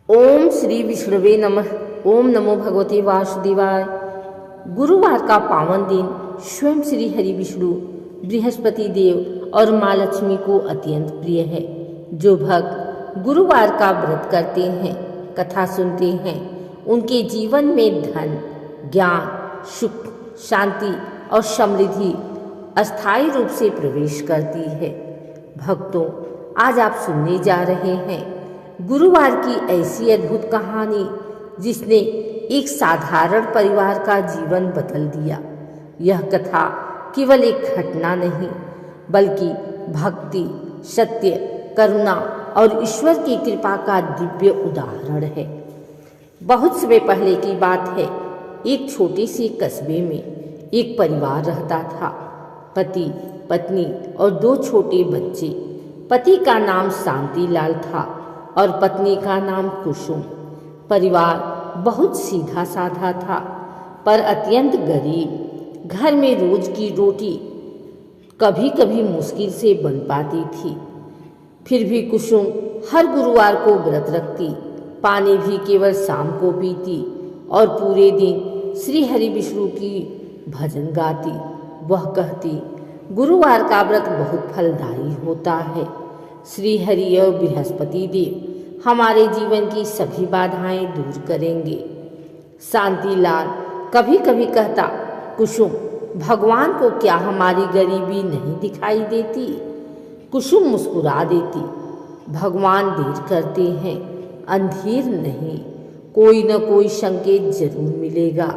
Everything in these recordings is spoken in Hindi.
ओम श्री विष्णुवे नमः। ओम नमो भगवते वासुदेवाय। गुरुवार का पावन दिन स्वयं श्री हरि विष्णु बृहस्पति देव और माँ लक्ष्मी को अत्यंत प्रिय है। जो भक्त गुरुवार का व्रत करते हैं, कथा सुनते हैं, उनके जीवन में धन, ज्ञान, सुख, शांति और समृद्धि अस्थायी रूप से प्रवेश करती है। भक्तों, आज आप सुनने जा रहे हैं गुरुवार की ऐसी अद्भुत कहानी जिसने एक साधारण परिवार का जीवन बदल दिया। यह कथा केवल एक घटना नहीं, बल्कि भक्ति, सत्य, करुणा और ईश्वर की कृपा का दिव्य उदाहरण है। बहुत समय पहले की बात है। एक छोटे से कस्बे में एक परिवार रहता था। पति, पत्नी और 2 छोटे बच्चे। पति का नाम शांतिलाल था और पत्नी का नाम कुसुम। परिवार बहुत सीधा साधा था, पर अत्यंत गरीब। घर में रोज की रोटी कभी कभी मुश्किल से बन पाती थी। फिर भी कुसुम हर गुरुवार को व्रत रखती, पानी भी केवल शाम को पीती और पूरे दिन श्री हरि विष्णु की भजन गाती। वह कहती, गुरुवार का व्रत बहुत फलदायी होता है। श्री हरि और बृहस्पति देव हमारे जीवन की सभी बाधाएं दूर करेंगे। शांतिलाल कभी कभी कहता, कुसुम, भगवान को क्या हमारी गरीबी नहीं दिखाई देती? कुसुम मुस्कुरा देती, भगवान देर करते हैं, अंधेर नहीं, कोई न कोई संकेत जरूर मिलेगा।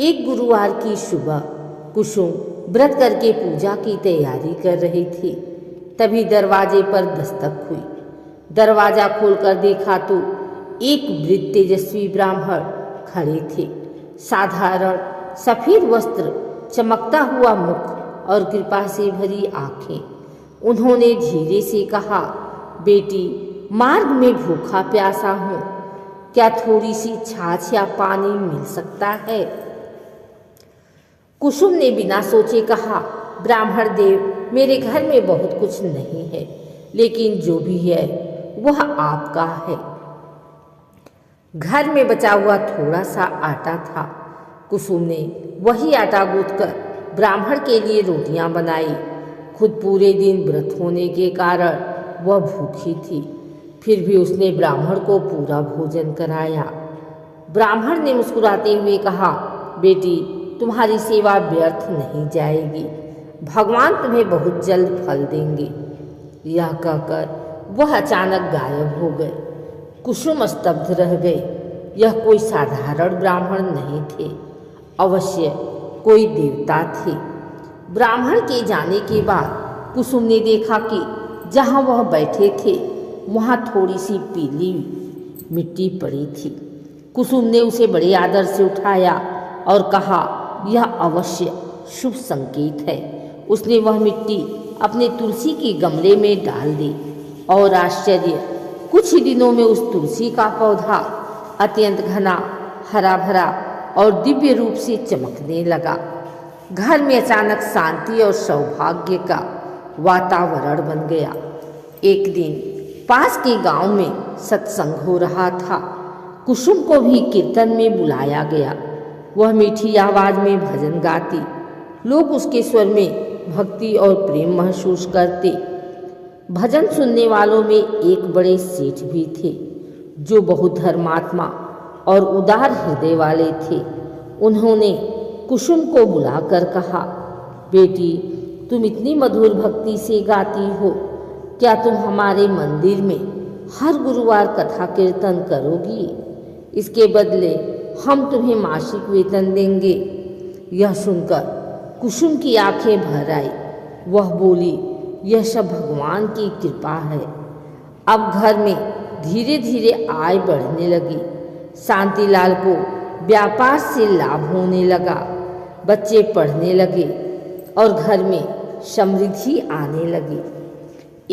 एक गुरुवार की सुबह कुसुम व्रत करके पूजा की तैयारी कर रही थी। तभी दरवाजे पर दस्तक हुई। दरवाजा खोलकर देखा तो एक वृद्ध तेजस्वी ब्राह्मण खड़े थे। साधारण सफेद वस्त्र, चमकता हुआ मुख और कृपा से भरी आंखें। उन्होंने धीरे से कहा, बेटी, मार्ग में भूखा प्यासा हूँ, क्या थोड़ी सी छाछ या पानी मिल सकता है? कुसुम ने बिना सोचे कहा, ब्राह्मण देव, मेरे घर में बहुत कुछ नहीं है, लेकिन जो भी है वह आपका है। घर में बचा हुआ थोड़ा सा आटा था। कुसुम ने वही आटा गूंथकर ब्राह्मण के लिए रोटियां बनाई। खुद पूरे दिन व्रत होने के कारण वह भूखी थी, फिर भी उसने ब्राह्मण को पूरा भोजन कराया। ब्राह्मण ने मुस्कुराते हुए कहा, बेटी, तुम्हारी सेवा व्यर्थ नहीं जाएगी, भगवान तुम्हें बहुत जल्द फल देंगे। यह कहकर वह अचानक गायब हो गए। कुसुम स्तब्ध रह गई। यह कोई साधारण ब्राह्मण नहीं थे, अवश्य कोई देवता थे। ब्राह्मण के जाने के बाद कुसुम ने देखा कि जहाँ वह बैठे थे वहाँ थोड़ी सी पीली मिट्टी पड़ी थी। कुसुम ने उसे बड़े आदर से उठाया और कहा, यह अवश्य शुभ संकेत है। उसने वह मिट्टी अपने तुलसी के गमले में डाल दी और आश्चर्य, कुछ ही दिनों में उस तुलसी का पौधा अत्यंत घना, हरा भरा और दिव्य रूप से चमकने लगा। घर में अचानक शांति और सौभाग्य का वातावरण बन गया। एक दिन पास के गांव में सत्संग हो रहा था। कुसुम को भी कीर्तन में बुलाया गया। वह मीठी आवाज में भजन गाती। लोग उसके स्वर में भक्ति और प्रेम महसूस करते। भजन सुनने वालों में एक बड़े सेठ भी थे, जो बहुत धर्मात्मा और उदार हृदय वाले थे। उन्होंने कुसुम को बुलाकर कहा, बेटी, तुम इतनी मधुर भक्ति से गाती हो, क्या तुम हमारे मंदिर में हर गुरुवार कथा कीर्तन करोगी? इसके बदले हम तुम्हें मासिक वेतन देंगे। यह सुनकर कुसुम की आंखें भर आई। वह बोली, यह सब भगवान की कृपा है। अब घर में धीरे धीरे आय बढ़ने लगी। शांतिलाल को व्यापार से लाभ होने लगा। बच्चे पढ़ने लगे और घर में समृद्धि आने लगी।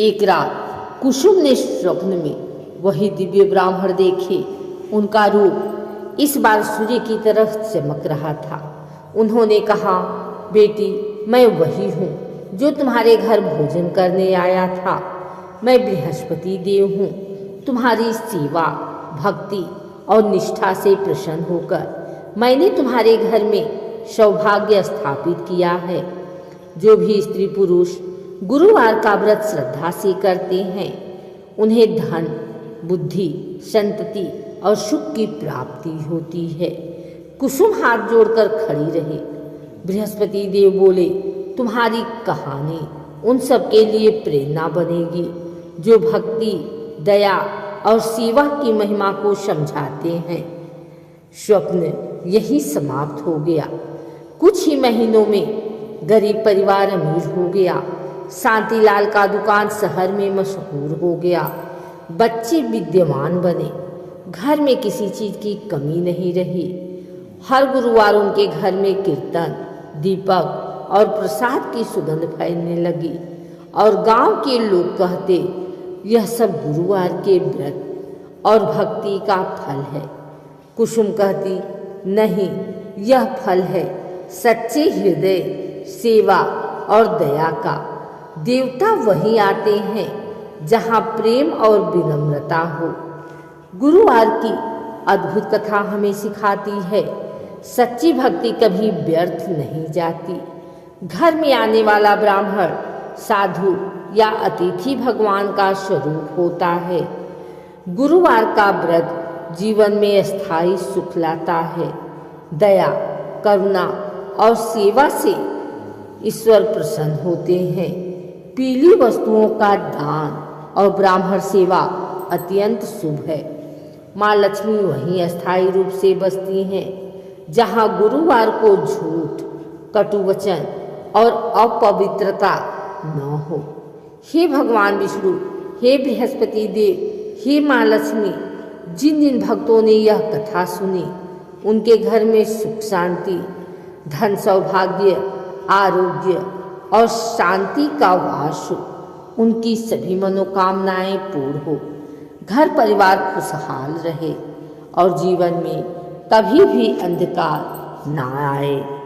एक रात कुसुम ने स्वप्न में वही दिव्य ब्राह्मण देखे। उनका रूप इस बार सूर्य की तरह चमक रहा था। उन्होंने कहा, बेटी, मैं वही हूँ जो तुम्हारे घर भोजन करने आया था। मैं बृहस्पति देव हूँ, तुम्हारी सेवा भक्ति और निष्ठा से प्रसन्न होकर मैंने तुम्हारे घर में सौभाग्य स्थापित किया है। जो भी स्त्री पुरुष गुरुवार का व्रत श्रद्धा से करते हैं उन्हें धन, बुद्धि, संतति और सुख की प्राप्ति होती है। कुसुम हाथ जोड़कर खड़ी रहे। बृहस्पति देव बोले, तुम्हारी कहानी उन सब के लिए प्रेरणा बनेगी जो भक्ति, दया और सेवा की महिमा को समझाते हैं। स्वप्न यही समाप्त हो गया। कुछ ही महीनों में गरीब परिवार अमीर हो गया। शांतिलाल का दुकान शहर में मशहूर हो गया। बच्चे विद्वान बने। घर में किसी चीज की कमी नहीं रही। हर गुरुवार उनके घर में कीर्तन, दीपक और प्रसाद की सुगंध फैलने लगी और गांव के लोग कहते, यह सब गुरुवार के व्रत और भक्ति का फल है। कुसुम कहती, नहीं, यह फल है सच्चे हृदय, सेवा और दया का। देवता वही आते हैं जहाँ प्रेम और विनम्रता हो। गुरुवार की अद्भुत कथा हमें सिखाती है, सच्ची भक्ति कभी व्यर्थ नहीं जाती। घर में आने वाला ब्राह्मण, साधु या अतिथि भगवान का स्वरूप होता है। गुरुवार का व्रत जीवन में स्थायी सुख लाता है। दया, करुणा और सेवा से ईश्वर प्रसन्न होते हैं। पीली वस्तुओं का दान और ब्राह्मण सेवा अत्यंत शुभ है। माँ लक्ष्मी वहीं अस्थायी रूप से बसती हैं जहाँ गुरुवार को झूठ, कटु वचन और अपवित्रता न हो। हे भगवान विष्णु, हे बृहस्पति देव, हे माँ लक्ष्मी, जिन जिन भक्तों ने यह कथा सुनी उनके घर में सुख शांति, धन सौभाग्य, आरोग्य और शांति का वास हो। उनकी सभी मनोकामनाएं पूर्ण हो। घर परिवार खुशहाल रहे और जीवन में कभी भी अंधकार न आए।